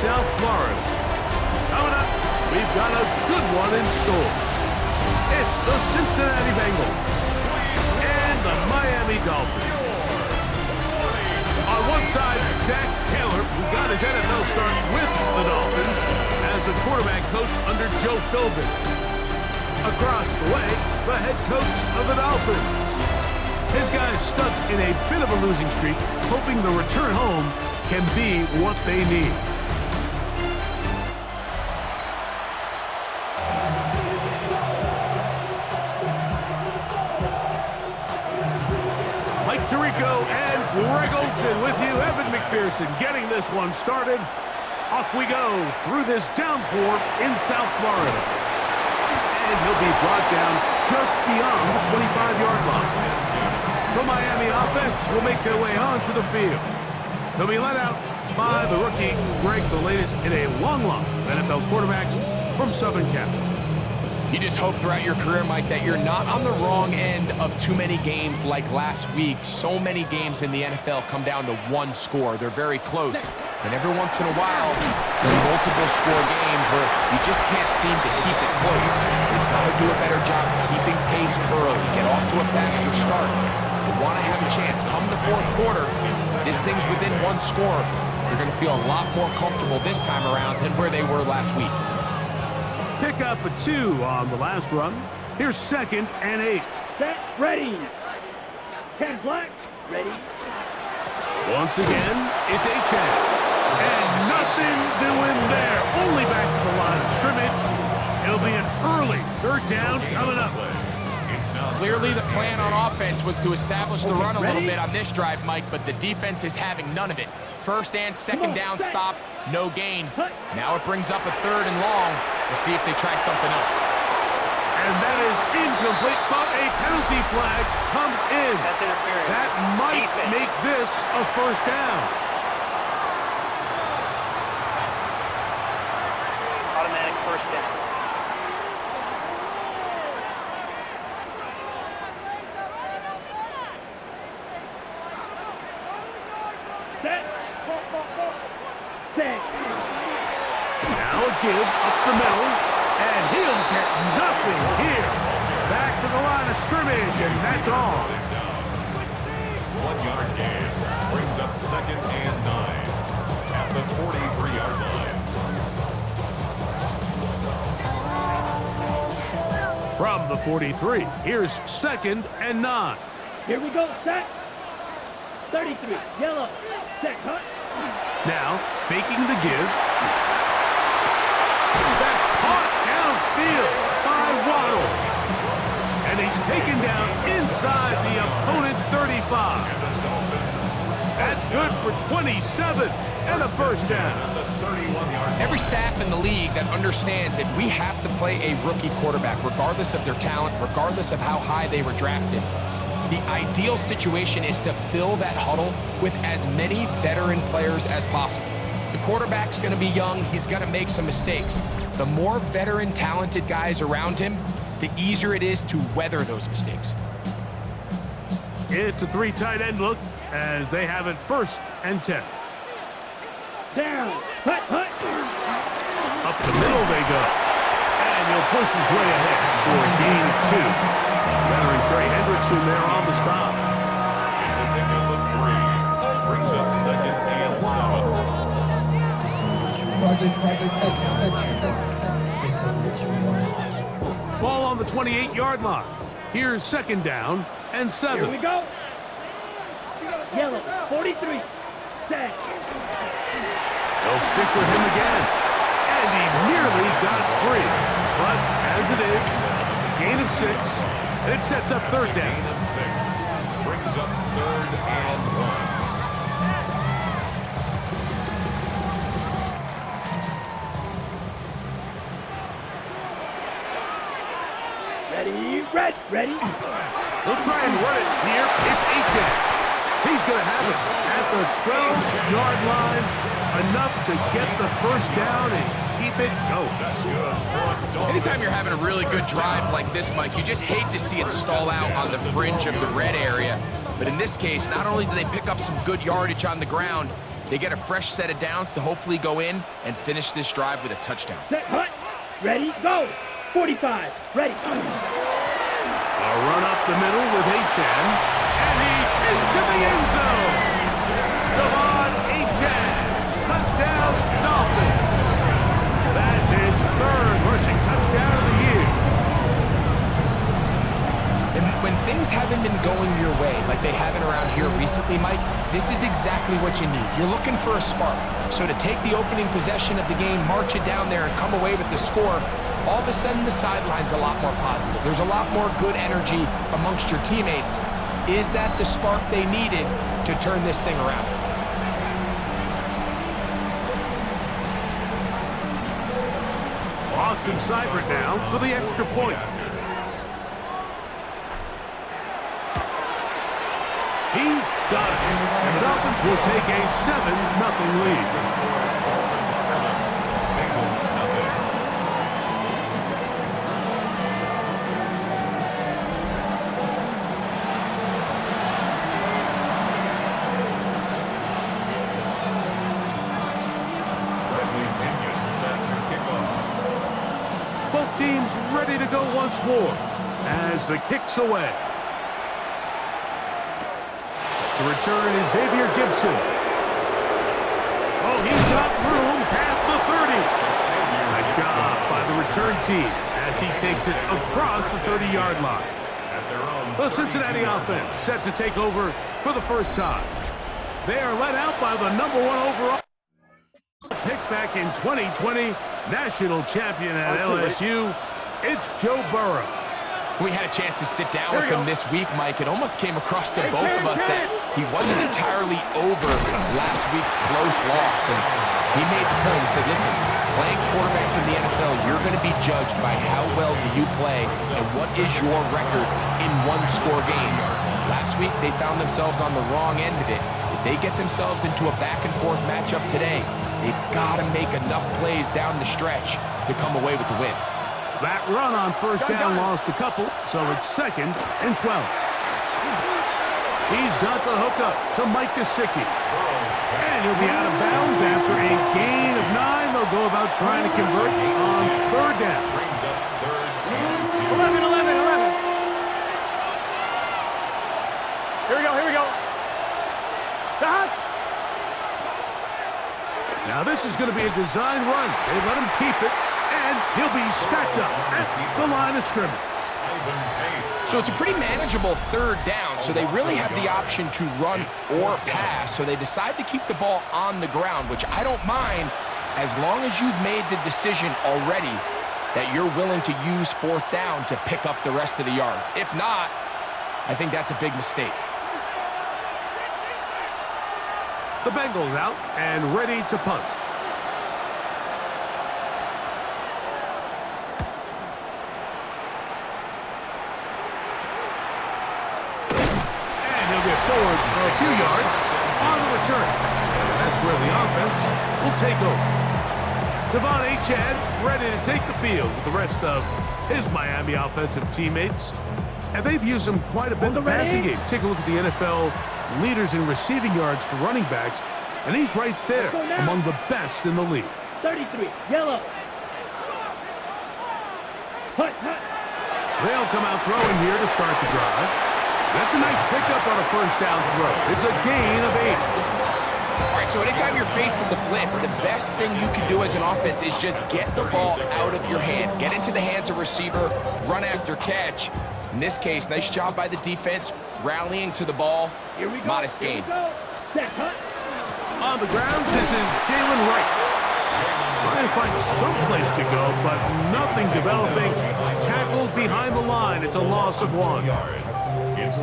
South Florida. Coming up, we've got a good one in store. It's the Cincinnati Bengals and the Miami Dolphins. On one side, Zach Taylor, who got his NFL start with the Dolphins as a quarterback coach under Joe Philbin. Across the way, the head coach of the Dolphins. His guys stuck in a bit of a losing streak, hoping the return home can be what they need. Mike Tirico and Greg Olsen with you. Evan McPherson getting this one started. Off we go through this downpour in South Florida. And he'll be brought down just beyond the 25-yard line. The Miami offense will make their way onto the field. They'll be led out by the rookie, Greg, the latest in a long line of NFL quarterbacks from Southern Cal. You just hope throughout your career, Mike, that you're not on the wrong end of too many games like last week. So many games in the NFL come down to one score. They're very close. And every once in a while, there are multiple score games where you just can't seem to keep it close. You've got to do a better job keeping pace early, get off to a faster start. You want to have a chance. Come the fourth quarter, this thing's within one score. You're going to feel a lot more comfortable this time around than where they were last week. Pick up a 2 on the last run. Here's 2nd and 8. Set, ready. 10 black, ready. Once again, it's A-Chan. And nothing doing there. Only back to the line of scrimmage. It'll be an early 3rd down coming up. Clearly the plan on offense was to establish the run a little bit on this drive, Mike, but the defense is having none of it. 1st and 2nd down stop, no gain. Now it brings up a 3rd and long. We'll see if they try something else. And that is incomplete, but a penalty flag comes in. That might make this a 1st down. Automatic 1st down. Now a give up the middle, and he'll get nothing here. Back to the line of scrimmage, and that's all. 1-yard gain brings up 2nd and 9 at the 43-yard line. From the 43, here's 2nd and 9. Here we go, set. 33, yellow, set, cut. Now, faking the give. That's caught downfield by Waddle. And he's taken down inside the opponent's 35. That's good for 27 and a 1st down. Every staff in the league that understands if we have to play a rookie quarterback, regardless of their talent, regardless of how high they were drafted, the ideal situation is to fill that huddle with as many veteran players as possible. The quarterback's going to be young. He's going to make some mistakes. The more veteran, talented guys around him, the easier it is to weather those mistakes. It's a 3 tight end look as they have it 1st and 10. Down, hut, hut. Up the middle they go. And he'll push his way ahead for a gain of 2. Veteran Trey Hendrickson there on the stop. It's a pickup of 3. Brings up 2nd and 7. Ball on the 28-yard line. Here's 2nd down and 7. Here we go. Yellow, 43, set. They'll stick with him again. And he nearly got free. But as it is, gain of 6. And it sets up 3rd down. Gain of 6 brings up 3rd and 1. Ready, ready. They'll try and run it here. It's A-Chan. He's going to have it at the 12-yard line. Enough to get the 1st down and keep it going. That's good. Anytime you're having a really good drive like this, Mike, you just hate to see it stall out on the fringe of the red area. But in this case, not only do they pick up some good yardage on the ground, They get a fresh set of downs to hopefully go in and finish this drive with a touchdown. Set, hut, ready, go. 45, ready. A run up the middle with Achan, and he's into the end zone. Devon Achan, touchdown Dolphins. That's his third rushing touchdown of the year. And when things haven't been going your way like they haven't around here recently, Mike, this is exactly what you need. You're looking for a spark. So to take the opening possession of the game, march it down there, and come away with the score, all of a sudden the sideline's a lot more positive. There's a lot more good energy amongst your teammates. Is that the spark they needed to turn this thing around? Austin Seibert now for the extra point. He's got it. And the Dolphins will take a 7-0 lead. Both teams ready to go once more as the kick's away. Set to return is Xavier Gibson. Oh, he's got room past the 30. Nice job by the return team as he takes it across the 30-yard line. The Cincinnati offense set to take over for the first time. They are led out by the #1 overall pick back in 2020, national champion at LSU. It's Joe Burrow. We had a chance to sit down with him this week, Mike. It almost came across to both of us that he wasn't entirely over last week's close loss. And he made the point. He said, listen, playing quarterback in the NFL, you're going to be judged by how well do you play and what is your record in one-score games. Last week, they found themselves on the wrong end of it. If they get themselves into a back-and-forth matchup today, they've got to make enough plays down the stretch to come away with the win. That run on first down lost a couple, so it's 2nd and 12. He's got the hookup to Mike Gesicki. And he'll be out of bounds after a gain of 9. They'll go about trying to convert on 3rd down. 11, 11, 11. Here we go, here we go. Stop. Now this is going to be a design run. They let him keep it, and he'll be stacked up at the line of scrimmage. So it's a pretty manageable 3rd down, so they really have the option to run or pass, so they decide to keep the ball on the ground, which I don't mind as long as you've made the decision already that you're willing to use 4th down to pick up the rest of the yards. If not, I think that's a big mistake. The Bengals out and ready to punt. And he'll get forward for a few yards on the return. And that's where the offense will take over. Devon Achan ready to take the field with the rest of his Miami offensive teammates. And they've used him quite a bit in the passing game. Take a look at the NFL leaders in receiving yards for running backs, and he's right there among the best in the league. 33, yellow. Hut, hut. They'll come out throwing here to start the drive. That's a nice pickup on a first down throw. It's a gain of 8. All right, so anytime you're facing the blitz, the best thing you can do as an offense is just get the ball out of your hand. Get into the hands of receiver, run after catch. In this case, nice job by the defense, rallying to the ball. Here we go. Modest Here gain. we go. Set, hut. On the ground, this is Jalen Wright. Trying to find some place to go, but nothing developing. Tackled behind the line. It's a loss of 1.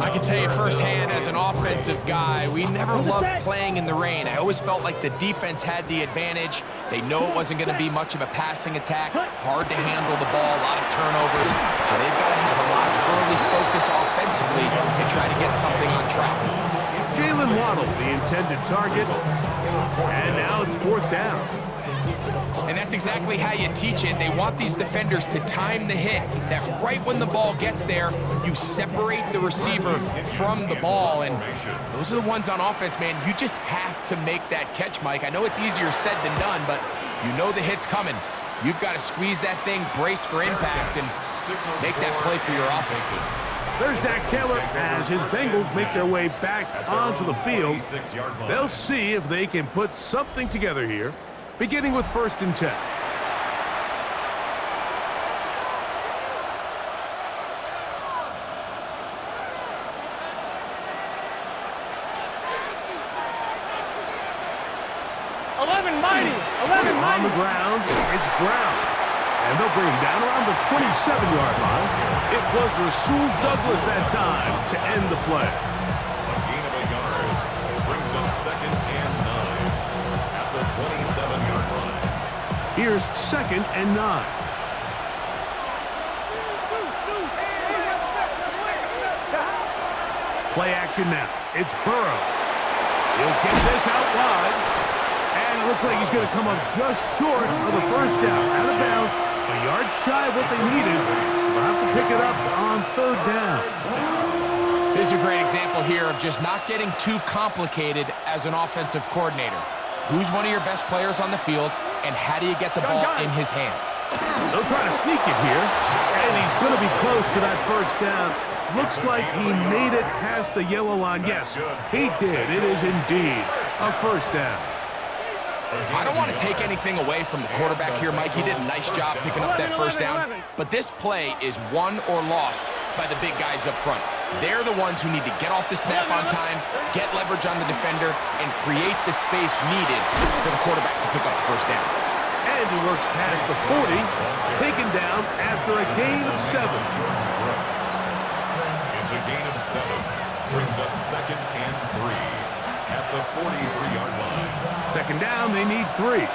I can tell you firsthand as an offensive guy, we never loved playing in the rain. I always felt like the defense had the advantage. They know it wasn't going to be much of a passing attack. Hard to handle the ball, a lot of turnovers. So they've got to have a lot of early focus offensively and try to get something on track. Jalen Waddle, the intended target. And now it's 4th down. And that's exactly how you teach it. They want these defenders to time the hit, that right when the ball gets there, you separate the receiver from the ball. And those are the ones on offense, man. You just have to make that catch, Mike. I know it's easier said than done, but you know the hit's coming. You've got to squeeze that thing, brace for impact, and make that play for your offense. There's Zach Taylor as his Bengals make their way back onto the field. They'll see if they can put something together here, beginning with 1st and 10. On the ground, it's Brown. And they'll bring him down around the 27-yard line. It was Rasul Douglas that time to end the play. A gain of a yard brings up 2nd and 9 at the 27-yard line. Here's 2nd and 9. Play action now. It's Burrow. He'll get this out wide. And it looks like he's going to come up just short of the 1st down. Out of bounds. A yard shy of what they needed. They'll have to pick it up on 3rd down. This is a great example here of just not getting too complicated as an offensive coordinator. Who's one of your best players on the field, and how do you get the ball in his hands? They'll try to sneak it here, and he's going to be close to that 1st down. Looks like he made it past the yellow line. Yes, he did. It is indeed a 1st down. I don't want to take anything away from the quarterback here, Mike. He did a nice job picking up that 1st down. But this play is won or lost by the big guys up front. They're the ones who need to get off the snap on time, get leverage on the defender, and create the space needed for the quarterback to pick up the 1st down. And he works past the 40, taken down after a gain of 7. It's a gain of 7. Brings up 2nd and 3 at the 43-yard line. 2nd down, they need 3.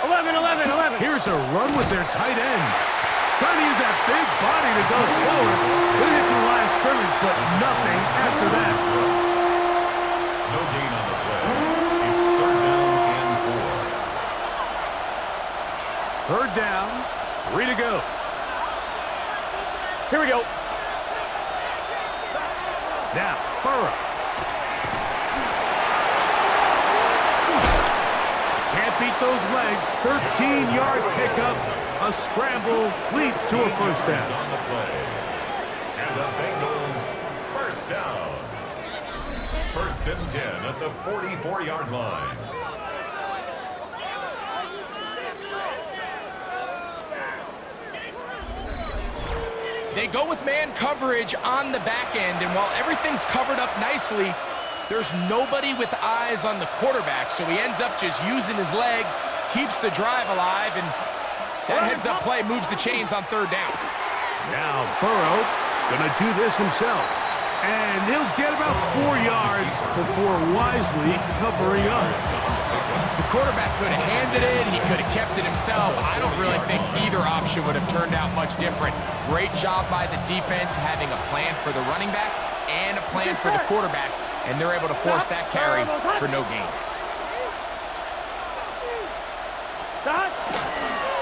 11. Here's a run with their tight end. Trying to use that big body to go forward. Gonna hit to the line of scrimmage, but nothing after that. No gain on the play. It's 3rd down and 4. 3rd down, 3 to go. Here we go. Now, Burrow. Can't beat those legs. 13-yard pickup. A scramble leads to a 1st down. On the play. And the Bengals 1st down. 1st and 10 at the 44-yard line. They go with man coverage on the back end, and while everything's covered up nicely, there's nobody with eyes on the quarterback, so he ends up just using his legs, keeps the drive alive, and that heads-up play moves the chains on 3rd down. Now Burrow gonna do this himself. And he'll get about 4 yards before wisely covering up. The quarterback could have handed it. He could have kept it himself. I don't really think either option would have turned out much different. Great job by the defense having a plan for the running back and a plan for the quarterback, and they're able to force that carry for no gain.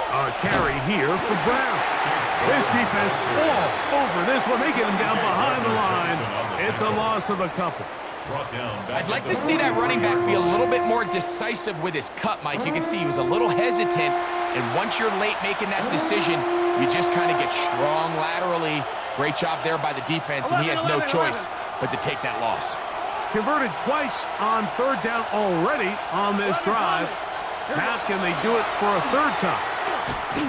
A carry here for Brown. This defense all over this one. They get him down behind the line. It's a loss of a couple. I'd like to see that running back be a little bit more decisive with his cut, Mike. You can see he was a little hesitant, and once you're late making that decision, you just kind of get strong laterally. Great job there by the defense, and he has no choice but to take that loss. Converted twice on 3rd down already on this drive. How can they do it for a 3rd time? He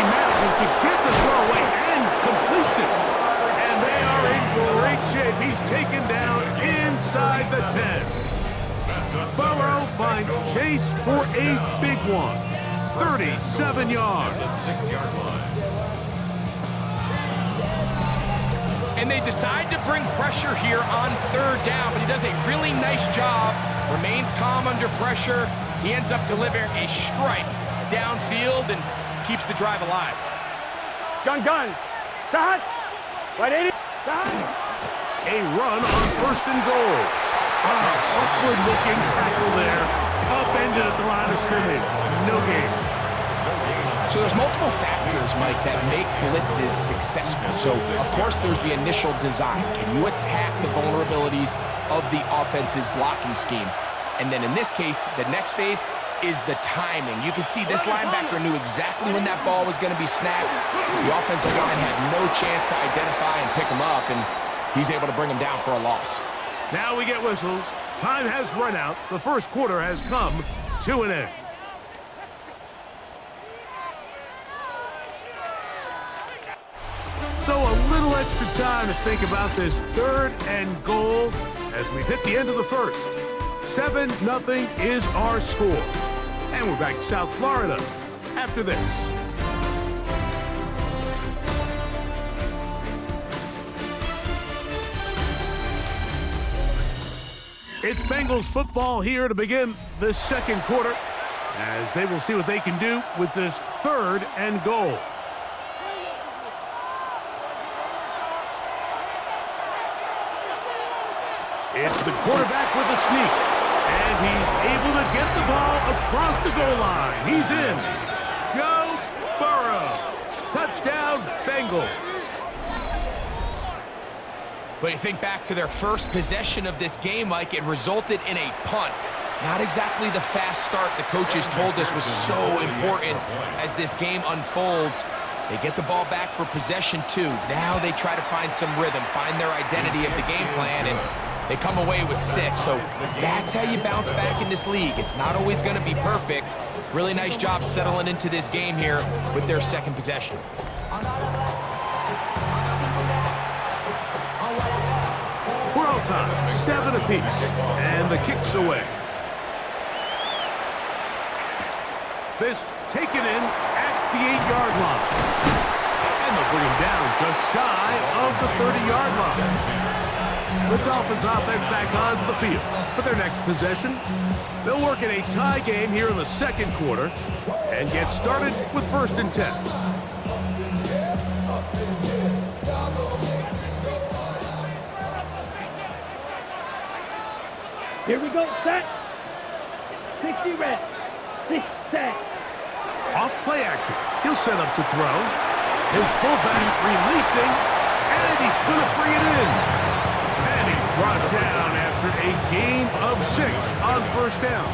manages to get the throw away and completes it. And they are in great shape. He's taken down inside the 10. Burrow finds Chase for a big one. 37 yards. The 6-yard line. And they decide to bring pressure here on 3rd down, but he does a really nice job. Remains calm under pressure. He ends up delivering a strike downfield and keeps the drive alive. Gun. Start. Right 80. Start. a run on 1st and goal. Awkward-looking tackle there. Upended at the line of scrimmage. No gain. So there's multiple factors, Mike, that make blitzes successful. So, of course, there's the initial design. Can you attack the vulnerabilities of the offense's blocking scheme? And then in this case, the next phase is the timing. You can see this linebacker knew exactly when that ball was going to be snapped. The offensive line had no chance to identify and pick him up, and he's able to bring him down for a loss. Now we get whistles. Time has run out. The first quarter has come to an end. So a little extra time to think about this 3rd and goal as we've hit the end of the first. 7-0 is our score. And we're back to South Florida after this. It's Bengals football here to begin the second quarter as they will see what they can do with this 3rd and goal. It's the quarterback with a sneak, and he's able to get the ball across the goal line. He's in. Joe Burrow. Touchdown, Bengals. But you think back to their first possession of this game, Mike, it resulted in a punt. Not exactly the fast start the coaches told us was so important as this game unfolds. They get the ball back for possession 2. Now they try to find some rhythm, find their identity of the game plan, and they come away with 6. So that's how you bounce back in this league. It's not always going to be perfect. Really nice job settling into this game here with their second possession. We're all time, 7 apiece, and the kick's away. This taken in at the 8-yard line. And they'll bring him down just shy of the 30-yard line. The Dolphins offense back onto the field for their next possession. They'll work in a tie game here in the second quarter and get started with 1st and 10. Here we go, set. 60 reps. 6 set. Off play action. He'll set up to throw. His fullback releasing, and he's going to bring it in. And he's brought down after a gain of 6 on 1st down.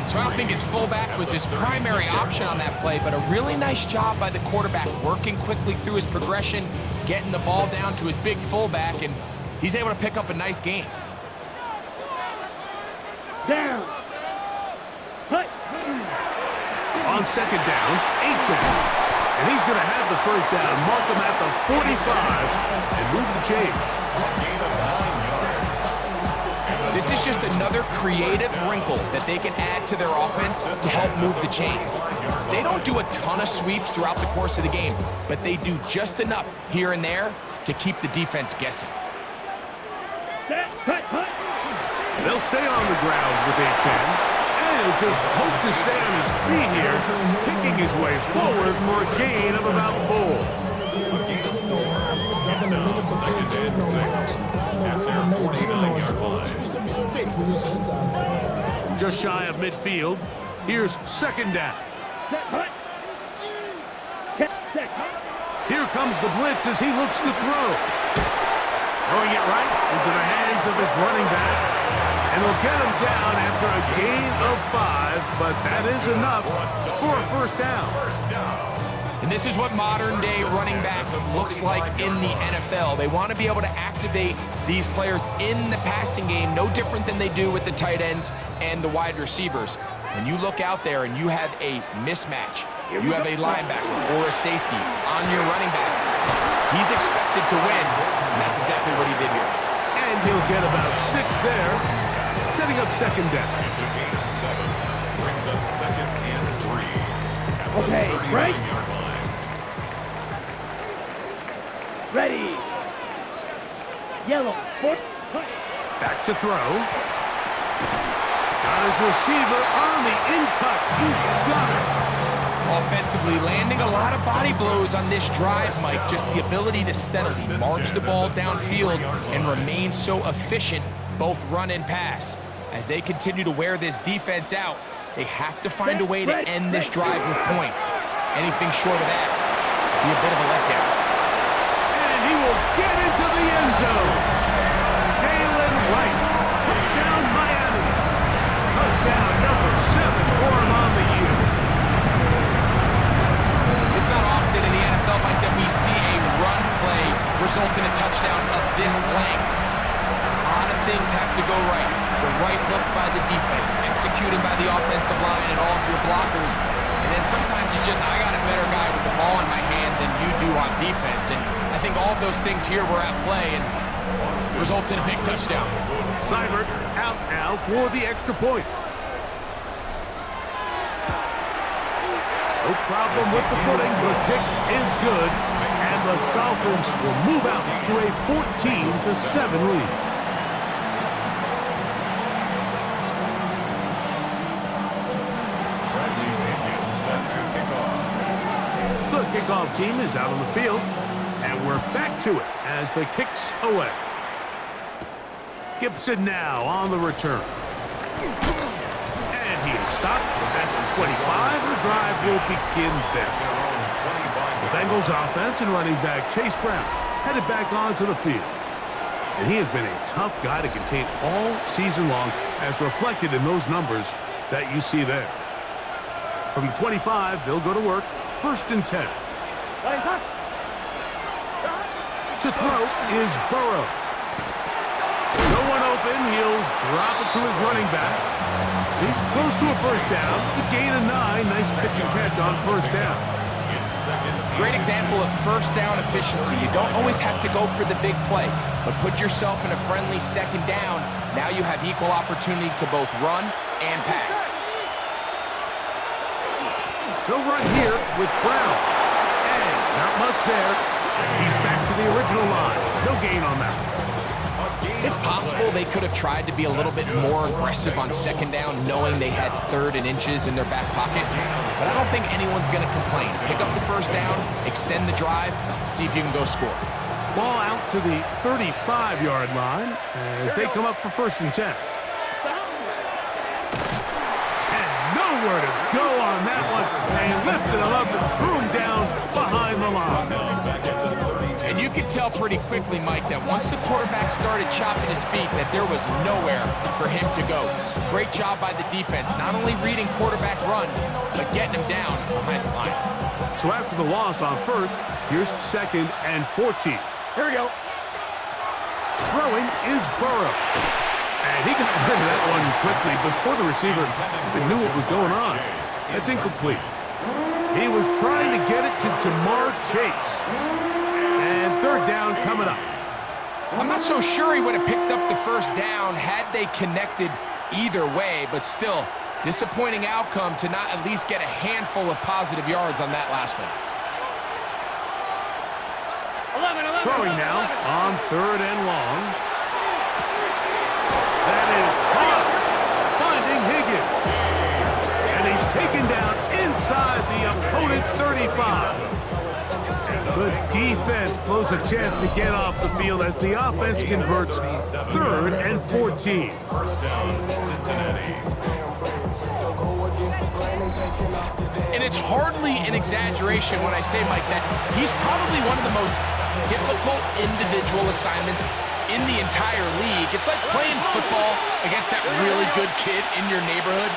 So I don't think his fullback was his primary option on that play, but a really nice job by the quarterback working quickly through his progression, getting the ball down to his big fullback, and he's able to pick up a nice gain. Down. Hut. On 2nd down, H. And he's going to have the 1st down, mark him at the 45, and move the chains. This is just another creative wrinkle that they can add to their offense to help move the chains. They don't do a ton of sweeps throughout the course of the game, but they do just enough here and there to keep the defense guessing. They'll stay on the ground with H. And he'll just hope to stay on his feet here, picking his way forward for a gain of about 4. Just shy of midfield. Here's 2nd down. Here comes the blitz as he looks to throw. Throwing it right into the hands of his running back. And he'll get him down after a gain of 5, but that is enough for a 1st down. And this is what modern-day running back looks like in the NFL. They want to be able to activate these players in the passing game, no different than they do with the tight ends and the wide receivers. When you look out there and you have a mismatch, you have a linebacker or a safety on your running back, he's expected to win, and that's exactly what he did here. And he'll get about 6 there, setting up 2nd down. Brings up 2nd and 3. Okay, right. Ready. Yellow. Back to throw. Got his receiver on the in-cut. He's got it. Offensively, landing a lot of body blows on this drive, Mike. Just the ability to steadily march the ball downfield and remain so efficient, both run and pass. As they continue to wear this defense out, they have to find a way to end this drive with points. Anything short of that would be a bit of a letdown. And he will get into the end zone. Jalen Wright, touchdown Miami. Touchdown number 7 for him on the year. It's not often in the NFL, Mike, that we see a run play result in a touchdown of this length. A lot of things have to go right. The right look by the defense, executing by the offensive line and all of your blockers. And then sometimes it's just, I got a better guy with the ball in my hand than you do on defense. And I think all of those things here were at play and results in a big touchdown. Seibert out now for the extra point. No problem with the footing. The kick is good. And the Dolphins will move out to a 14-7 lead. The kickoff team is out on the field, and we're back to it as the kick's away. Gibson now on the return. And he is stopped at the 25. The drive will begin there. The Bengals offense and running back Chase Brown headed back onto the field. And he has been a tough guy to contain all season long, as reflected in those numbers that you see there. From the 25, they'll go to work. 1st and 10. To throw is Burrow. No one open. He'll drop it to his running back. He's close to a first down. To gain a 9. Nice pitch and catch on 1st down. Great example of first down efficiency. You don't always have to go for the big play, but put yourself in a friendly 2nd down. Now you have equal opportunity to both run and pass. They'll run here with Brown. And not much there. He's back to the original line. No gain on that. It's possible they could have tried to be a little bit more aggressive on 2nd down, knowing they had 3rd and inches in their back pocket. But I don't think anyone's going to complain. Pick up the 1st down, extend the drive, see if you can go score. Ball out to the 35-yard line as they come up for 1st and 10. Nowhere to go on that one. They lifted him up and threw him down behind the line. And you could tell pretty quickly, Mike, that once the quarterback started chopping his feet, that there was nowhere for him to go. Great job by the defense, not only reading quarterback run, but getting him down behind the line. So after the loss on 1st, here's 2nd and 14. Here we go. Throwing is Burrow. And he got rid of that one quickly before the receiver even knew what was going on. That's incomplete. He was trying to get it to Jamar Chase. And 3rd down coming up. I'm not so sure he would have picked up the 1st down had they connected either way, but still, disappointing outcome to not at least get a handful of positive yards on that last one. 11. Throwing now on 3rd and long. That is caught, finding Higgins. And he's taken down inside the opponent's 35. The defense blows a chance to get off the field as the offense converts 3rd and 14. 1st down, Cincinnati. And it's hardly an exaggeration when I say, Mike, that he's probably one of the most difficult individual assignments in the entire league. It's like playing football against that really good kid in your neighborhood.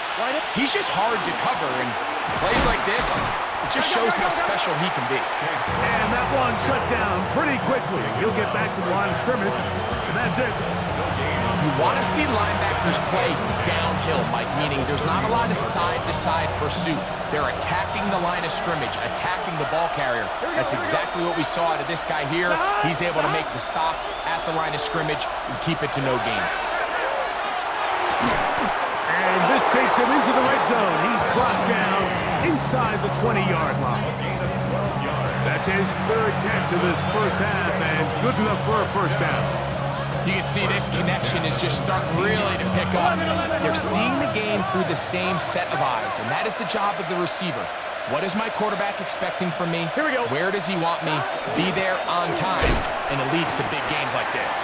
He's just hard to cover, and plays like this, it just shows how special he can be. And that one shut down pretty quickly. He'll get back to the line of scrimmage, and that's it. You want to see linebackers play downhill, Mike, meaning there's not a lot of side-to-side pursuit. They're attacking the line of scrimmage, attacking the ball carrier. That's exactly what we saw out of this guy here. He's able to make the stop at the line of scrimmage and keep it to no gain. And this takes him into the red zone. He's brought down inside the 20-yard line. That's his 3rd catch of this 1st half, and good enough for a 1st down. You can see this connection is just starting really to pick up. They're seeing the game through the same set of eyes, and that is the job of the receiver. What is my quarterback expecting from me? Here we go. Where does he want me? Be there on time, and it leads to big games like this.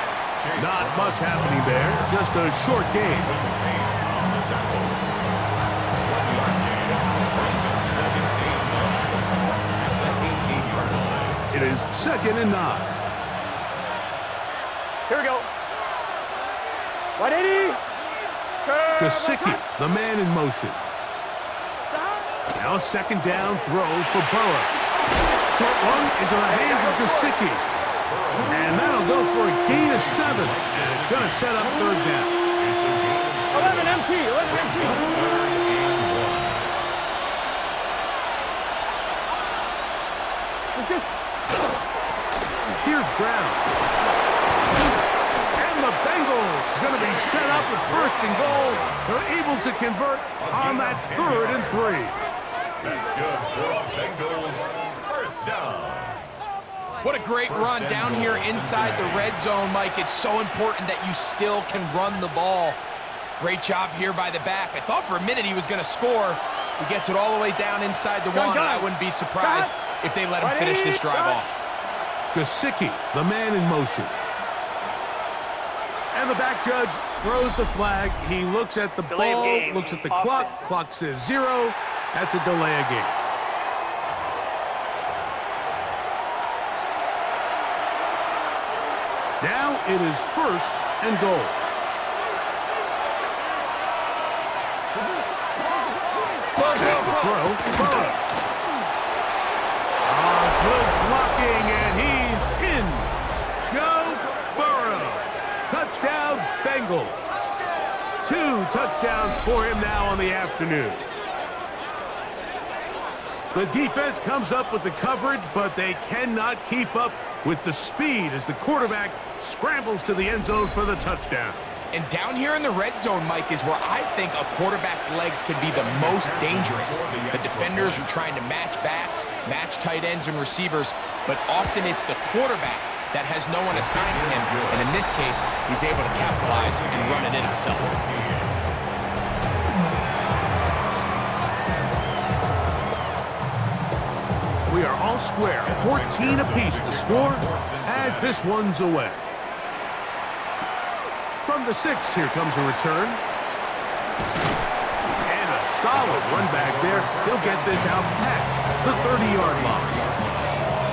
Not much happening there, just a short game. It is 2nd and 9. Here we go. 180. Gesicki, the man in motion. Now a 2nd down throw for Burrow. Short one into the hands of Gesicki. And that'll go for a gain of 7. And it's going to set up 3rd down. 11 MT. 11 MT. Here's Brown. And the Bengals going to be set up with 1st and goal. They're able to convert on that 3rd and 3. That's good for Bengals. 1st down. What a great run down here inside the red zone, Mike. It's so important that you still can run the ball. Great job here by the back. I thought for a minute he was going to score. He gets it all the way down inside the 1, and I wouldn't be surprised if they let him finish this drive off. Gesicki, the man in motion. And the back judge throws the flag. He looks at the ball, looks at the clock. Clock says 0. That's a delay of game. Now it is 1st and goal. Back to throw. Burrow. Good blocking, and he's in. Joe Burrow. Touchdown, Bengals. 2 touchdowns for him now on the afternoon. The defense comes up with the coverage, but they cannot keep up with the speed as the quarterback scrambles to the end zone for the touchdown. And down here in the red zone, Mike, is where I think a quarterback's legs could be the most dangerous. The defenders are trying to match backs, match tight ends and receivers, but often it's the quarterback that has no one assigned to him, and in this case, he's able to capitalize and run it in himself. We are all square, 14 apiece the score as this one's away. From the 6, here comes a return. And a solid run back there. He'll get this out past the 30-yard line.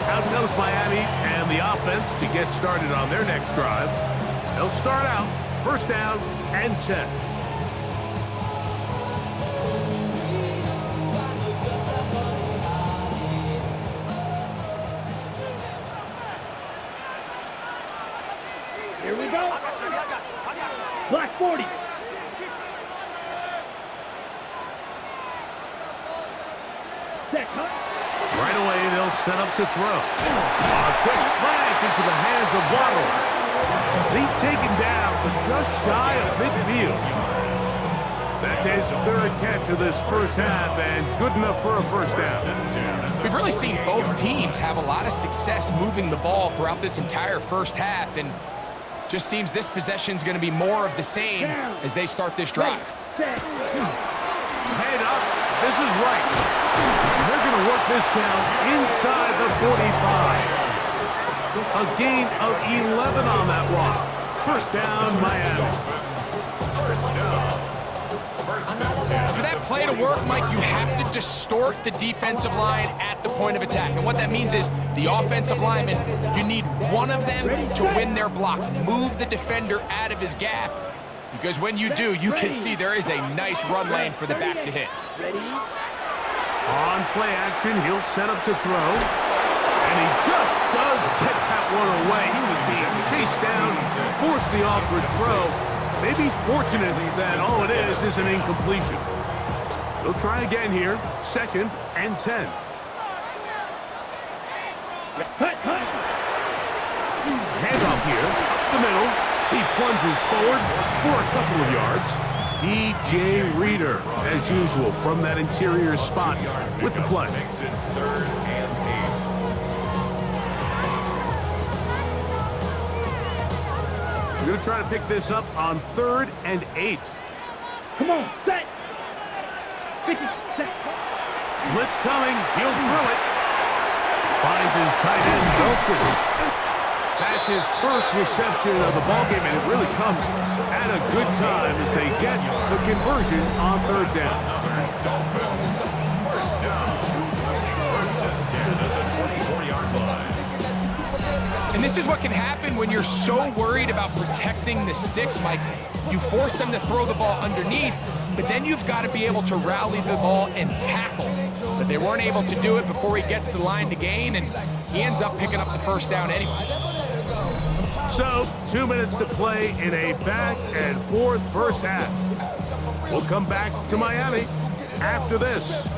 Out comes Miami and the offense to get started on their next drive. They'll start out 1st down and 10. Here we go. Black 40. Set, cut. Right away, they'll set up to throw. A quick slant into the hands of Waddle. He's taken down, but just shy of midfield. That's his 3rd catch of this 1st half, and good enough for a 1st down. We've really seen both teams have a lot of success moving the ball throughout this entire 1st half, and just seems this possession's going to be more of the same as they start this drive. Head up. This is right. They're going to work this down inside the 45. A gain of 11 on that one. 1st down, Miami. 1st down. For that play to work, Mike, you have to distort the defensive line at the point of attack. And what that means is the offensive lineman, you need one of them to win their block. Move the defender out of his gap, because when you do, you can see there is a nice run lane for the back to hit. On play action, he'll set up to throw. And he just does get that one away. He was being chased down, forced the awkward throw. Maybe he's fortunate that all it is an incompletion. They'll try again here, 2nd and 10. Handoff here, up the middle. He plunges forward for a couple of yards. DJ Reader, as usual, from that interior spot with the play. Makes it 3rd and 8. We're going to try to pick this up on 3rd and 8. Come on, set. 50, set. Blitz coming. He'll throw it. Finds his tight end, Wilson. That's his first reception of the ballgame, and it really comes at a good time as they get the conversion on third down. Dolphins, first down. First and 10 at the 24-yard line. And this is what can happen when you're so worried about protecting the sticks, Mike. You force them to throw the ball underneath, but then you've got to be able to rally the ball and tackle. But they weren't able to do it before he gets to the line to gain, and he ends up picking up the first down anyway. So, 2 minutes to play in a back-and-forth first half. We'll come back to Miami after this.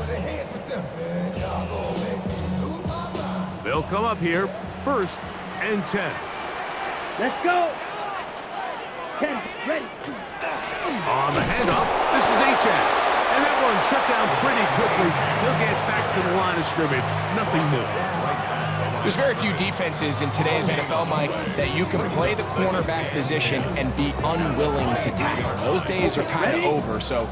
They'll come up here, 1st and 10. Let's go. 10, ready. On the handoff, this is Achad. And that one shut down pretty quickly. He'll get back to the line of scrimmage. Nothing new. There's very few defenses in today's NFL, Mike, that you can play the cornerback position and be unwilling to tackle. Those days are kind of over, so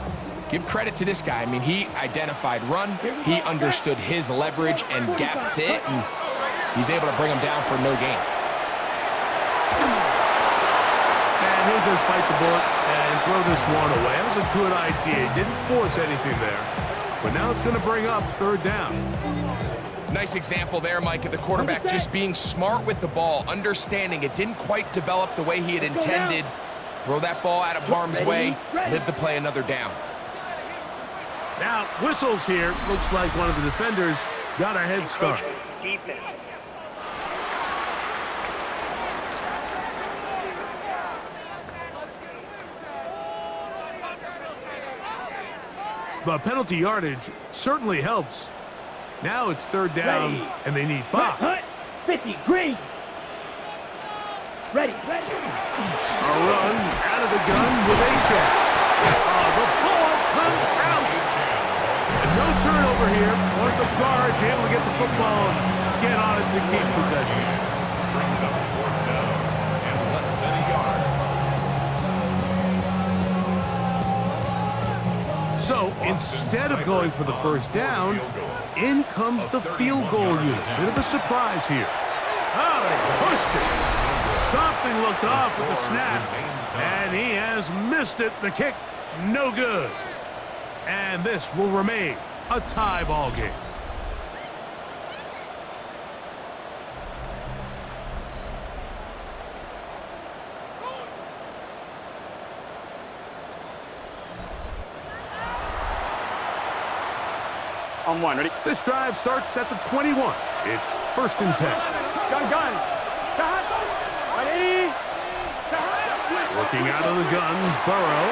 give credit to this guy. I mean, he identified run, he understood his leverage and gap fit, and he's able to bring him down for no gain. And he'll just bite the bullet and throw this one away. That was a good idea. He didn't force anything there. But now it's going to bring up third down. Nice example there, Mike, of the quarterback just being smart with the ball, understanding it didn't quite develop the way he had intended. Throw that ball out of harm's way, live to play another down. Now, whistles here. Looks like one of the defenders got a head start. The penalty yardage certainly helps. Now it's third down, and they need 5. 50, green. Ready. A run out of the gun with Achad. The ball comes out. And no turnover here. One of the guards able to get the football and get on it to keep possession. Brings up fourth down and less than a yard. So instead of going for the first down, in comes the field goal unit. Bit of a surprise here. Oh, they pushed it. Something looked off with the snap, and he has missed it. The kick, no good. And this will remain a tie ball game. On one, ready? This drive starts at the 21. It's 1st and 10. Gun. Ready? Looking out of the gun, Burrow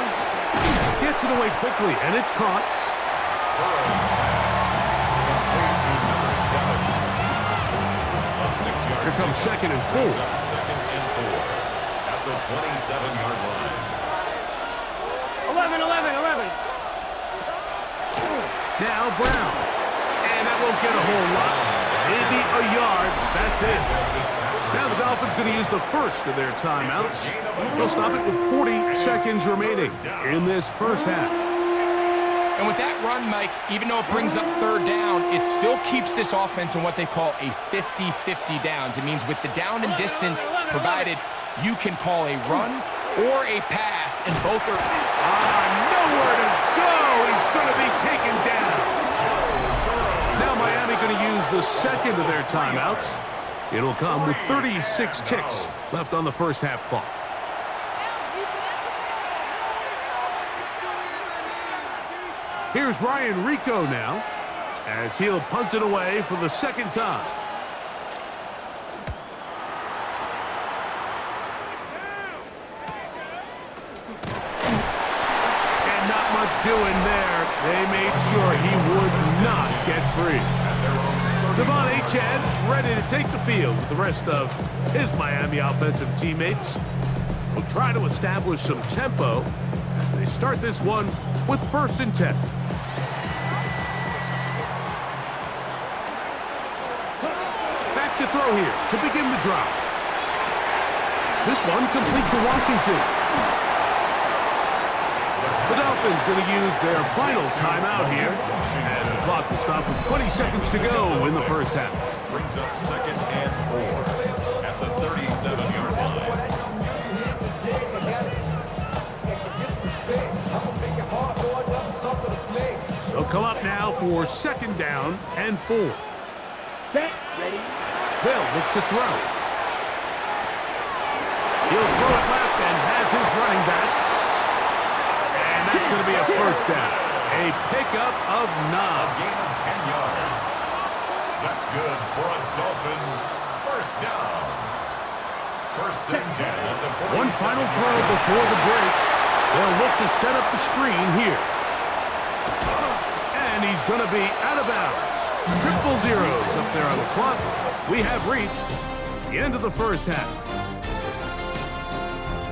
gets it away quickly, and it's caught. Here comes 2nd and 4. Second and 4 at the 27-yard line. 11. Now Brown. And that won't get a whole lot. Maybe a yard. That's it. Now the Dolphins going to use the first of their timeouts. They'll stop it with 40 seconds remaining in this first half. And with that run, Mike, even though it brings up third down, it still keeps this offense in what they call a 50-50 downs. It means with the down and distance provided, you can call a run or a pass, and both are nowhere to go. He's going to be taken down. Now Miami going to use the second of their timeouts. It'll come with 36 ticks left on the first half clock. Here's Ryan Rico now, as he'll punt it away for the second time. And not much doing there. They made sure he would not get free. Devon Achad ready to take the field with the rest of his Miami offensive teammates. Will try to establish some tempo as they start this one with 1st and 10. Back to throw here to begin the drive. This one complete to Washington. The Dolphins going to use their final timeout here as the clock will stop with 20 seconds to go in the first half. Brings up 2nd and 4 at the 37-yard line. They'll come up now for 2nd down and 4. Set. Ready. They'll look to throw. He'll throw it left and has his running back. And that's going to be a first down. A pickup of 9. A gain of 10 yards. That's good for a Dolphins first down. 1st and 10 at the 47. One final throw before the break. They'll look to set up the screen here. And he's going to be out of bounds. 000 up there on the clock. We have reached the end of the first half.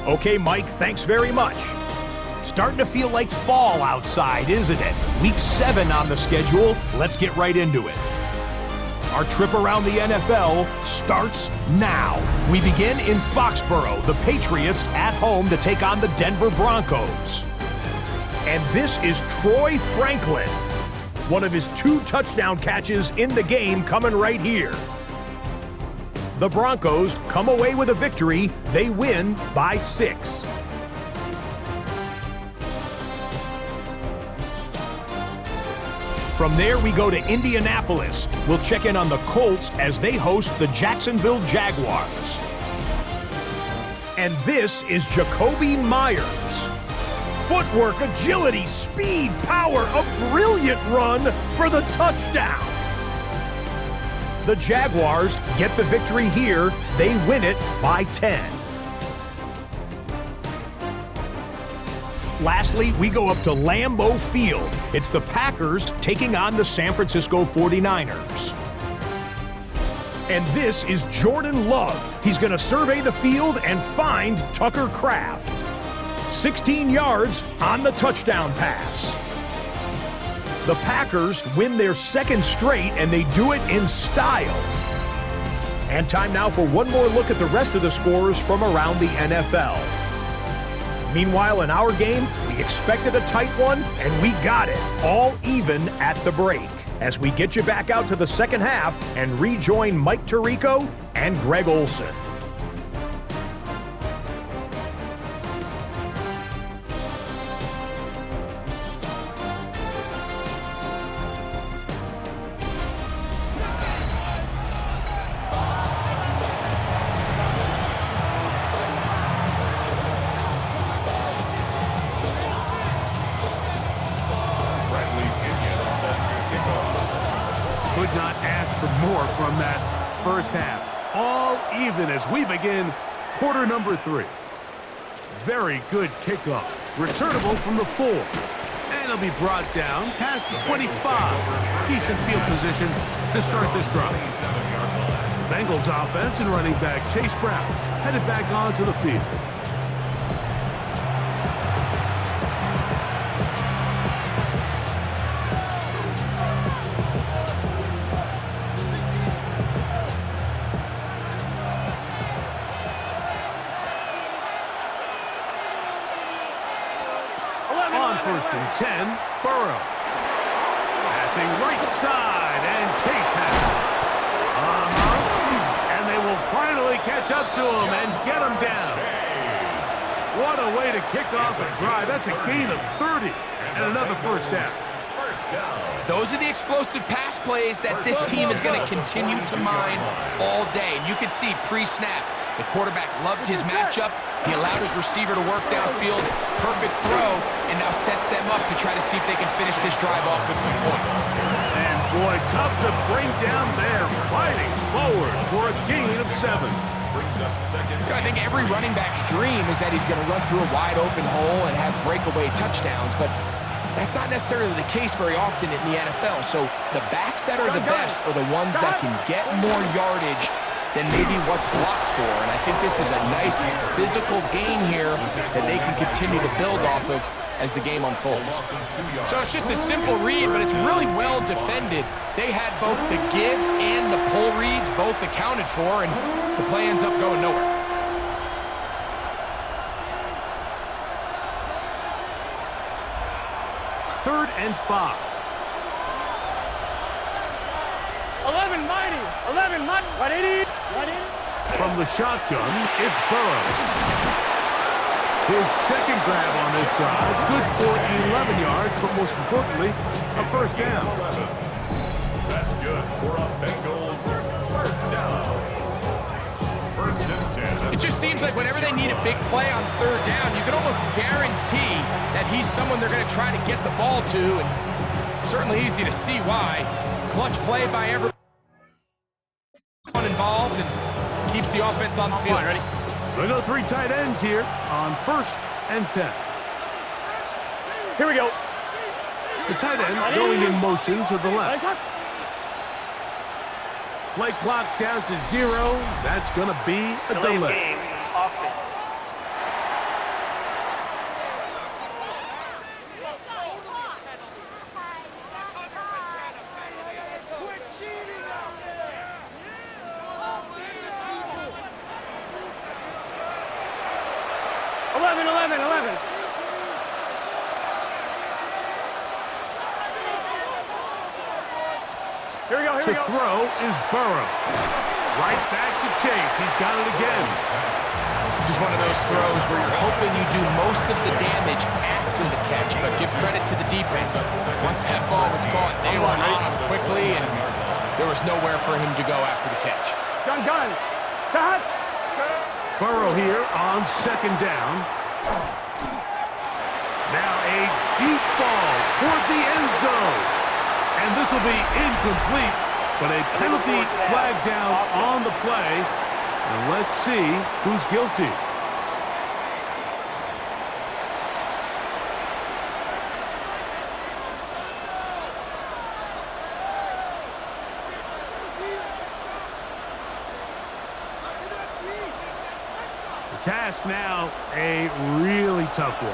Okay, Mike, thanks very much. Starting to feel like fall outside, isn't it? Week 7 on the schedule. Let's get right into it. Our trip around the NFL starts now. We begin in Foxborough, the Patriots at home to take on the Denver Broncos. And this is Troy Franklin. One of his 2 touchdown catches in the game coming right here. The Broncos come away with a victory. They win by 6. From there, we go to Indianapolis. We'll check in on the Colts as they host the Jacksonville Jaguars. And this is Jacoby Myers. Footwork, agility, speed, power, a brilliant run for the touchdown. The Jaguars get the victory here. They win it by 10. Lastly, we go up to Lambeau Field. It's the Packers taking on the San Francisco 49ers. And this is Jordan Love. He's going to survey the field and find Tucker Kraft. 16 yards on the touchdown pass. The Packers win their 2nd straight, and they do it in style. And time now for one more look at the rest of the scores from around the NFL. Meanwhile, in our game, we expected a tight one, and we got it, all even at the break. As we get you back out to the second half and rejoin Mike Tirico and Greg Olson. Could not ask for more from that first half. All even as we begin quarter number 3. Very good kickoff. Returnable from the 4. And it'll be brought down past the 25. Decent field position to start this drive. Bengals offense and running back Chase Brown headed back onto the field. On 1st and 10, Burrow. Passing right side, and Chase has it. And they will finally catch up to him and get him down. What a way to kick off a drive. That's a gain of 30 and another first down. Those are the explosive pass plays that this team is going to continue to mine all day. And you can see pre-snap, the quarterback loved his matchup. He allowed his receiver to work downfield. Perfect throw, and now sets them up to try to see if they can finish this drive off with some points. And boy, tough to bring down there. Fighting forward for a gain of 7. I think every running back's dream is that he's going to run through a wide open hole and have breakaway touchdowns, but that's not necessarily the case very often in the NFL. So the backs that are the best are the ones that can get more yardage than maybe what's blocked for. And I think this is a nice physical gain here that they can continue to build off of as the game unfolds. So it's just a simple read, but it's really well defended. They had both the give and the pull reads both accounted for, and the play ends up going nowhere. and 5. 11 mighty. 11 mighty. 180. 180. From the shotgun, it's Burrow. His second grab on this drive, good for 11 yards, but most importantly, a first down. That's good for a Bengals first down. First and 10. It just seems like whenever they need a big play on third down, you can almost guarantee that he's someone they're going to try to get the ball to, and certainly easy to see why. Clutch play by everyone involved and keeps the offense on the field. Ready? They go 3 tight ends here on first and 10. Here we go. The tight end going in motion to the left. Play clock down to 0. That's going to be a delay. Offense. To throw is Burrow. Right back to Chase. He's got it again. This is one of those throws where you're hoping you do most of the damage after the catch, but give credit to the defense. Once that ball was caught, they were on him quickly, and there was nowhere for him to go after the catch. Gun. Cut. Burrow here on second down. Now a deep ball toward the end zone. And this will be incomplete, but a penalty flag down on the play. And let's see who's guilty. The task now, a really tough one.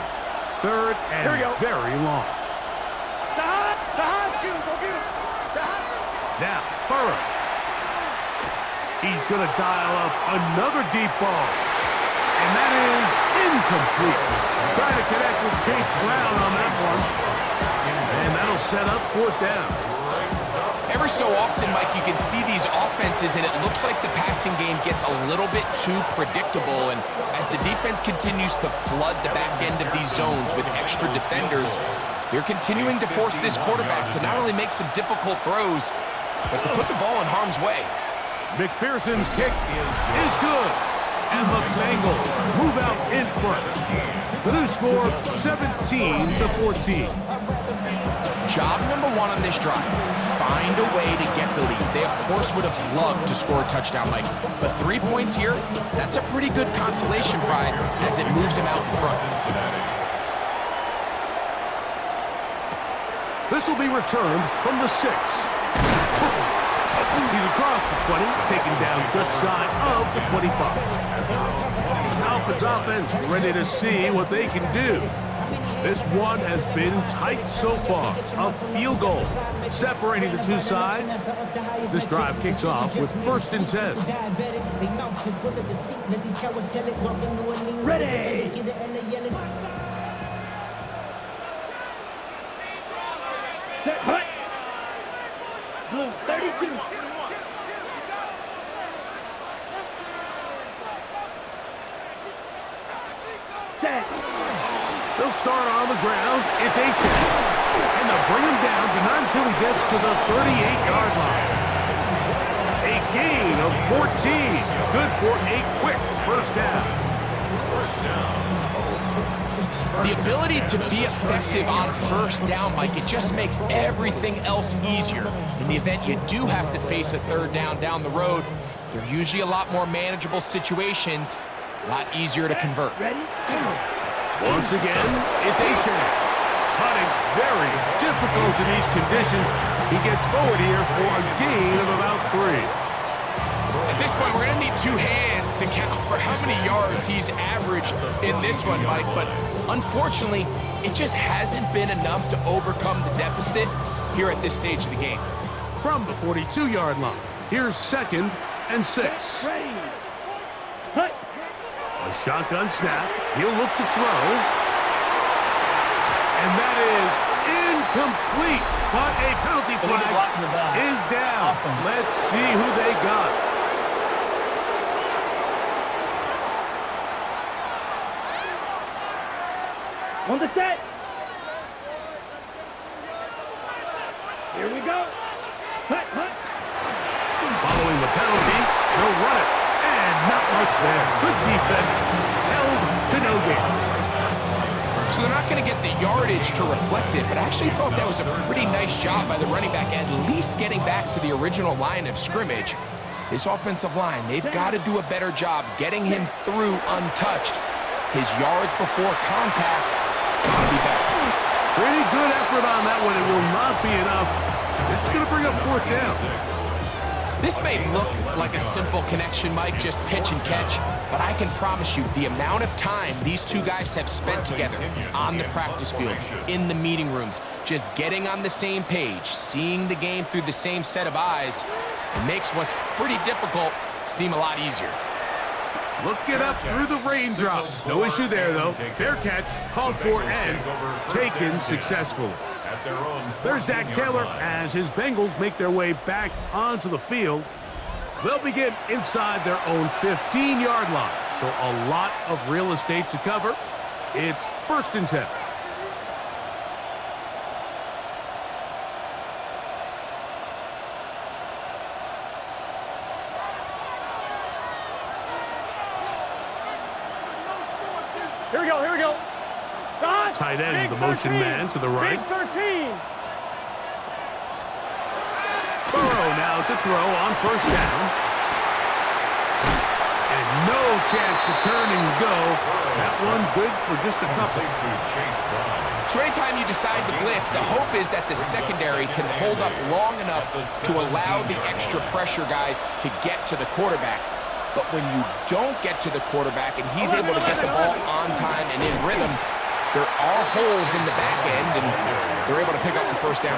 Third and very long. Now, Burrow. He's going to dial up another deep ball. And that is incomplete. Trying to connect with Chase Brown on that one. And that'll set up fourth down. Every so often, Mike, you can see these offenses, and it looks like the passing game gets a little bit too predictable. And as the defense continues to flood the back end of these zones with extra defenders, they're continuing to force this quarterback to not only make some difficult throws, but to put the ball in harm's way. McPherson's kick is good. And the Bengals move out in front. The new score, 17-14. Job number 1 on this drive, find a way to get the lead. They, of course, would have loved to score a touchdown, Mike. But 3 points here, that's a pretty good consolation prize as it moves him out in front. This will be returned from the 6. He's across the 20, taken down just shy of the 25. Alfred's offense ready to see what they can do. This one has been tight so far. A field goal separating the two sides. This drive kicks off with first and 10. Ready! Set, hut! Blue, 32. Set. They'll start on the ground. It's A-10. And they'll bring him down, but not until he gets to the 38-yard line. A gain of 14. Good for a quick first down. First down. The ability to be effective on first down, Mike, it just makes everything else easier. In the event you do have to face a third down the road, they're usually a lot more manageable situations, a lot easier to convert. Ready? Once again, it's A-Chain. Putting very difficult in these conditions. He gets forward here for a gain of about 3. At this point, we're going to need 2 hands to count for how many yards he's averaged in this one, Mike. But unfortunately, it just hasn't been enough to overcome the deficit here at this stage of the game. From the 42-yard line, here's second and 6. Ready. Hut. A shotgun snap. He'll look to throw. And that is incomplete, but a penalty flag is down. Let's see who they got. On the set. Here we go. Cut. Following the penalty, they'll run it. And not much there. Good defense. Held to no gain. So they're not going to get the yardage to reflect it, but I actually thought that was a pretty nice job by the running back, at least getting back to the original line of scrimmage. This offensive line, they've got to do a better job getting him through untouched. His yards before contact gotta be better. Pretty good effort on that one. It will not be enough. It's going to bring up fourth down. This may look like a simple connection, Mike, just pitch and catch, but I can promise you the amount of time these two guys have spent together on the practice field, in the meeting rooms, just getting on the same page, seeing the game through the same set of eyes, it makes what's pretty difficult seem a lot easier. Look it up through the raindrops. No issue there, though. Fair catch, called for, and taken successfully. There's Zach Taylor as his Bengals make their way back onto the field. They'll begin inside their own 15-yard line, so a lot of real estate to cover. It's 1st and 10. Here we go. God, Tight end, the 13. motion man to the right. Big 13. Burrow now to throw on 1st down. And no chance to turn and go. That one good for just a couple. So anytime you decide to blitz, the hope is that the secondary can hold up long enough to allow the extra pressure guys to get to the quarterback. But when you don't get to the quarterback and he's able to get the ball on time and in rhythm, there are holes in the back end, and they're able to pick up the 1st down.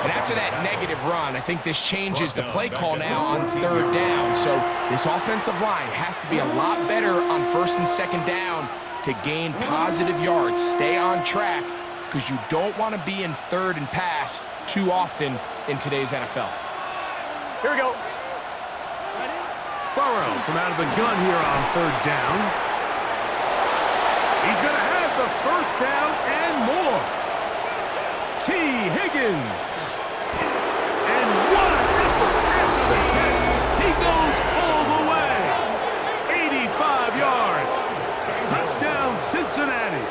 And after that negative run, I think this changes the play call now on 3rd down. So this offensive line has to be a lot better on 1st and 2nd down to gain positive yards, stay on track, because you don't want to be in 3rd and pass too often in today's NFL. Here we go. Burrow from out of the gun here on 3rd down. He's going to have the 1st down and more. T. Higgins. And what an effort after the catch. He goes all the way. 85 yards. Touchdown, Cincinnati.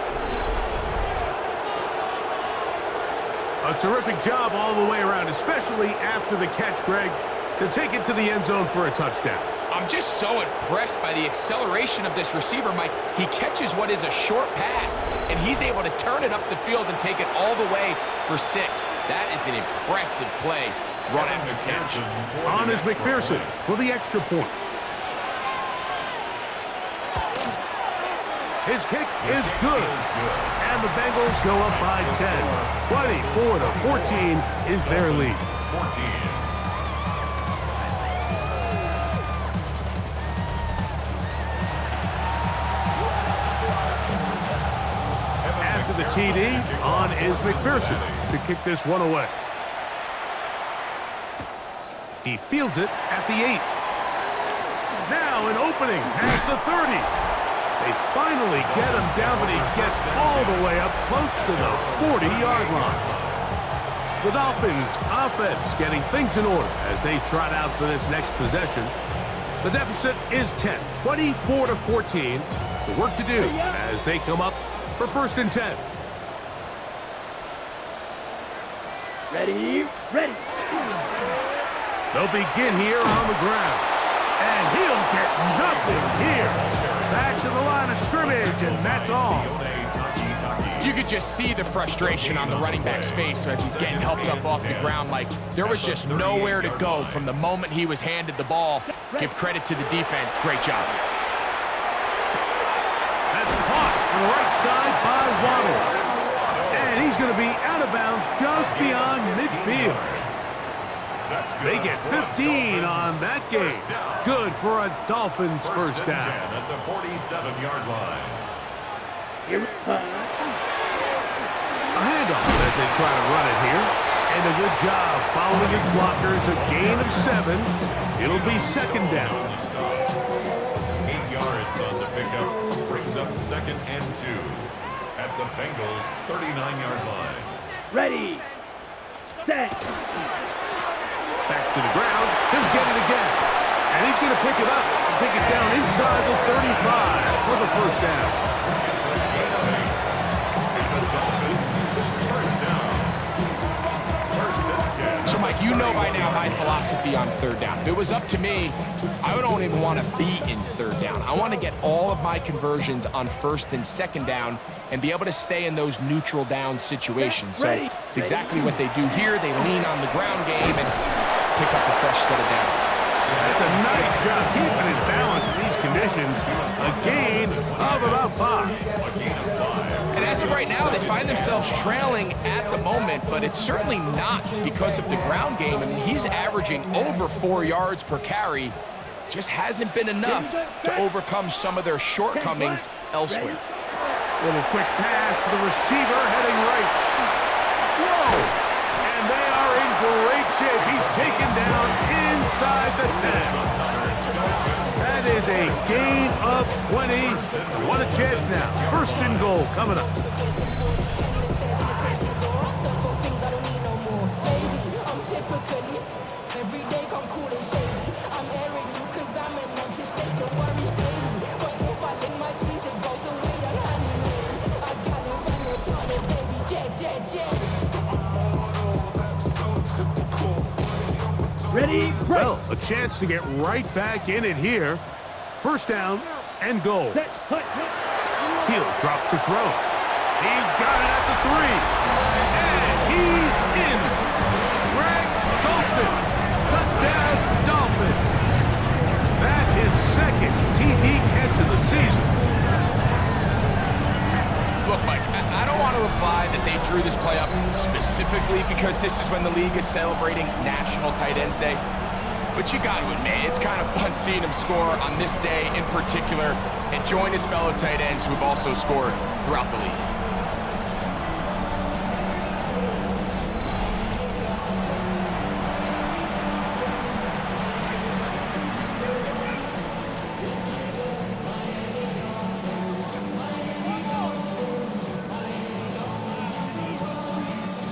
A terrific job all the way around, especially after the catch, Greg, to take it to the end zone for a touchdown. I'm just so impressed by the acceleration of this receiver, Mike. He catches what is a short pass, and he's able to turn it up the field and take it all the way for 6. That is an impressive play, run after catch. On is McPherson for the extra point. His kick is good, and the Bengals go up by 10. 24-14 is their lead. After the TD, on is McPherson to kick this one away. He fields it at the 8. Now an opening past the 30. They finally get him down, but he gets all the way up close to the 40-yard line. The Dolphins offense getting things in order as they trot out for this next possession. The deficit is 10, 24-14. So work to do as they come up for 1st and 10. Ready. They'll begin here on the ground. And he'll get nothing here. Back to the line of scrimmage, and that's all. You could just see the frustration on the running back's face as he's getting helped up off the ground. Like, there was just nowhere to go from the moment he was handed the ball. Give credit to the defense. Great job. That's caught on the right side by Waddle. And he's going to be out of bounds just beyond midfield. They get 15 on that game. Good for a Dolphins 1st down. At the 47-yard line. A handoff as they try to run it here. And a good job following his blockers. A gain of 7. It'll be second down. 8 yards on the pickup. Brings up 2nd and 2 at the Bengals' 39-yard line. Ready, set. Back to the ground. He'll get it again. And he's going to pick it up and take it down inside the 35 for the first down. It's a gain of 8. And the Dolphins, first down. 1st and 10. So, Mike, you know by now my philosophy on third down. If it was up to me, I don't even want to be in third down. I want to get all of my conversions on 1st and 2nd down and be able to stay in those neutral down situations. So it's exactly what they do here. They lean on the ground game and pick up a fresh set of downs. That's a nice job keeping his balance in these conditions. A gain of about 5. A gain of 5. And as of right now, they find themselves trailing at the moment, but it's certainly not because of the ground game. I mean, he's averaging over 4 yards per carry. Just hasn't been enough to overcome some of their shortcomings elsewhere. Little quick pass to the receiver heading right. Whoa! And they are in great shape. He's taken down inside the 10. That is a gain of 20. What a chance now. 1st and goal coming up. Ready, Well, a chance to get right back in it here. 1st down and goal. set, cut. He'll drop to throw. He's got it at the 3. And he's in. Greg Dolphin. Touchdown, Dolphins. That is 2nd TD catch of the season. Look, Mike, I don't want to imply that they drew this play up specifically because this is when the league is celebrating National Tight Ends Day. But you got to admit, it's kind of fun seeing him score on this day in particular and join his fellow tight ends who've also scored throughout the league.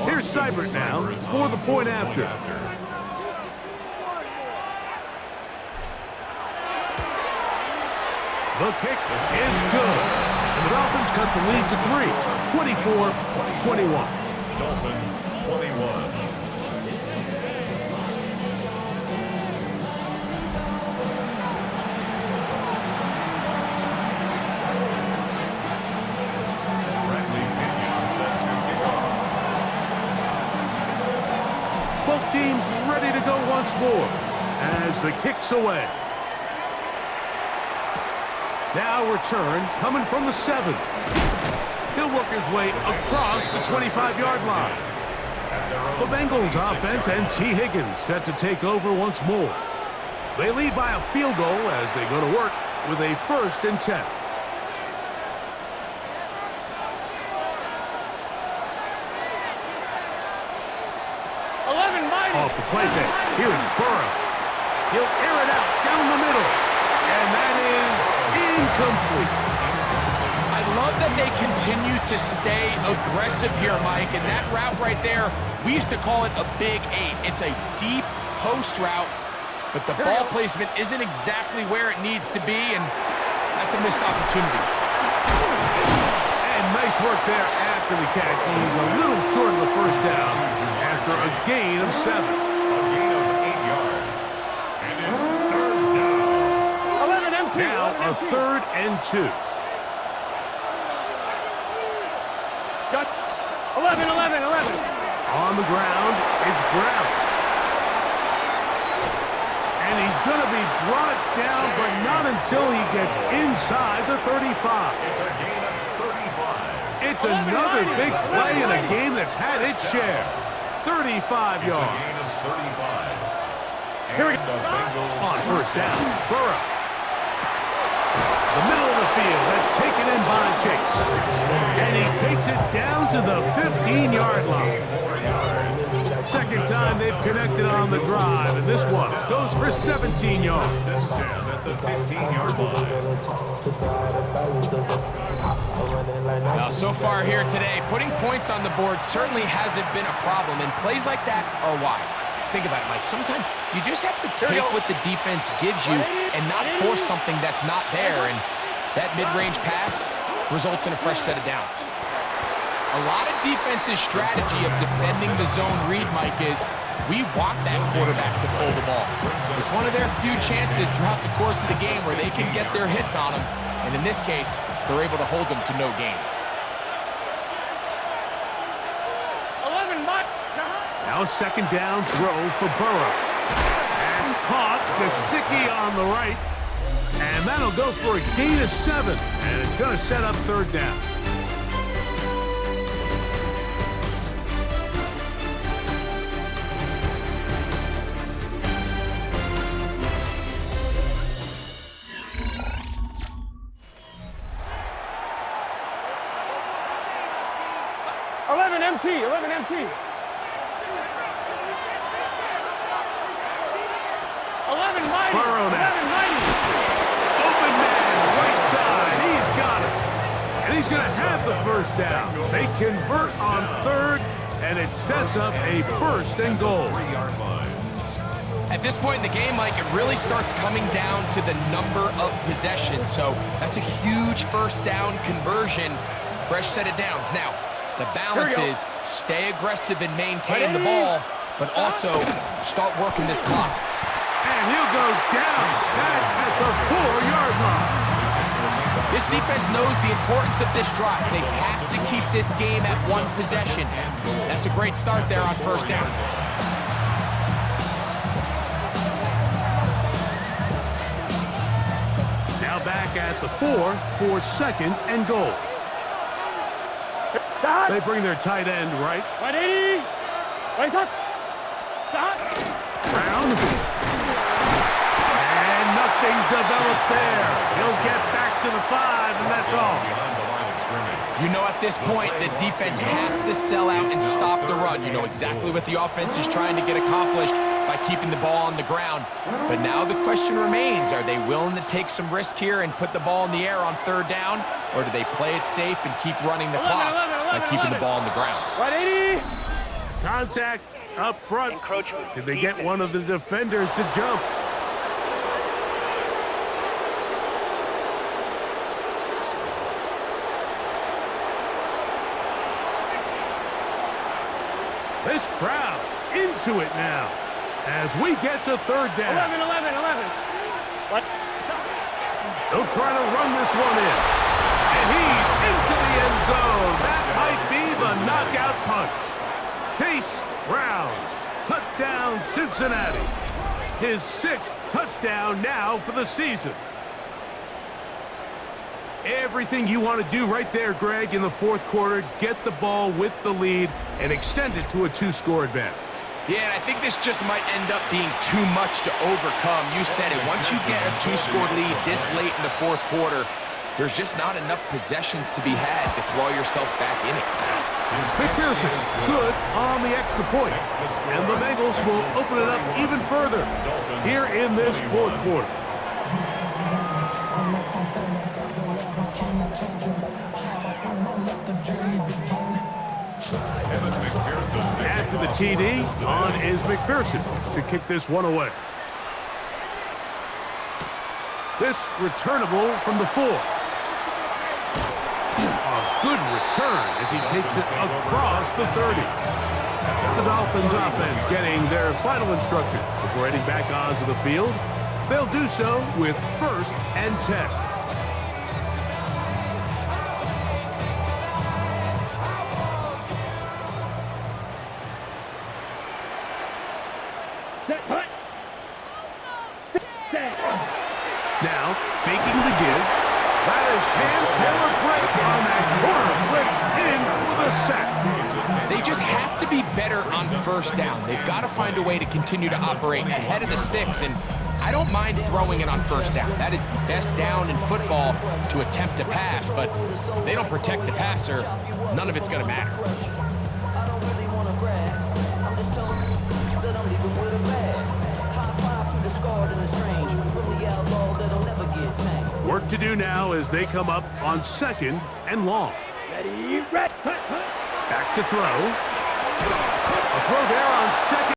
Here's Seibert now for the point after. The kick is good. And the Dolphins cut the lead to 3, 24-21. Dolphins, 21. Both teams ready to go once more as the kick's away. Now return coming from the 7. He'll work his way across the 25-yard line. The Bengals offense and T. Higgins set to take over once more. They lead by a field goal as they go to work with a 1st and 10. Off the play fake. Here's Burrow. He'll air it out down the middle. And that is incomplete. I love that they continue to stay aggressive here, Mike. And that route right there, we used to call it a big 8. It's a deep post route, but the ball placement isn't exactly where it needs to be, and that's a missed opportunity. And nice work there after the catch. He's a little short of the 1st down after a gain of 7. A gain of 8 yards. And it's 3rd down. 11 empty. Now a 3rd and 2. Got 11. On the ground, it's Brown. And he's going to be brought down, but not until he gets inside the 35. It's a gain of 35. It's another big play in a game that's had its share. 35 It's a yards. gain of 35. Here we And the Bengals On 1st down, Burrow. The middle of the field. That's taken in by Chase. And he takes it down to the 15-yard line. Second time they've connected on the drive, and this one goes for 17 yards. At the 15-yard line. Now, so far here today, putting points on the board certainly hasn't been a problem, and plays like that are why. Think about it, Mike. Sometimes you just have to take what the defense gives you and not force something that's not there, and that mid-range pass results in a fresh set of downs. A lot of defense's strategy of defending the zone read, Mike, is we want that quarterback to pull the ball. It's one of their few chances throughout the course of the game where they can get their hits on them, and in this case, they're able to hold them to no gain. Now second down throw for Burrow. Pass caught. Gesicki on the right. And that'll go for a gain of 7. And it's going to set up third down. MT, 11 MT. 11 mighty. Burrow now. 11 mighty. Open man, right side. He's got it. And he's going to have the first down. They convert on third, and it sets up a first and goal. 3-yard line. At this point in the game, Mike, it really starts coming down to the number of possessions. So that's a huge first down conversion. Fresh set of downs. Now, the balance is stay aggressive and maintain the ball, but also start working this clock. And he'll go down back at the 4-yard line. This defense knows the importance of this drive. They have to keep this game at one possession. That's a great start there on first down. Now back at the 4 for second and goal. They bring their tight end right. 180. Right up. Stop. Brown. And nothing developed there. He'll get back to the 5, and that's all. Behind the line of scrimmage. You know, at this point, the defense has to sell out and stop the run. You know exactly what the offense is trying to get accomplished by keeping the ball on the ground. But now the question remains, are they willing to take some risk here and put the ball in the air on third down? Or do they play it safe and keep running the clock by keeping the ball on the ground? 180. Contact up front. Did they get one of the defenders to jump? This crowd into it now as we get to third down. 11. What? They'll try to run this one in. And he's into the end zone. That might be the knockout punch. Chase Brown, touchdown Cincinnati. His 6th touchdown now for the season. Everything you want to do right there, Greg, in the fourth quarter, get the ball with the lead and extend it to a 2-score advantage. Yeah, and I think this just might end up being too much to overcome. You said it. Once you get a 2-score lead this late in the fourth quarter, there's just not enough possessions to be had to claw yourself back in it. McPherson, good on the extra point. And the Bengals will open it up even further here in this fourth quarter. After the TD, on is McPherson to kick this one away. This returnable from the 4. A good return as he takes it across the 30. The Dolphins offense getting their final instruction before heading back onto the field. They'll do so with 1st and 10. Now, faking the give. That is Cam Taylor break on that corner blitz in for the sack. They just have to be better on first down. They've got to find a way to continue to operate ahead of the sticks, and I don't mind throwing it on first down. That is the best down in football to attempt to pass, but if they don't protect the passer, none of it's going to matter. Work to do now as they come up on 2nd and long. Ready, red. Back to throw. A throw there on 2nd.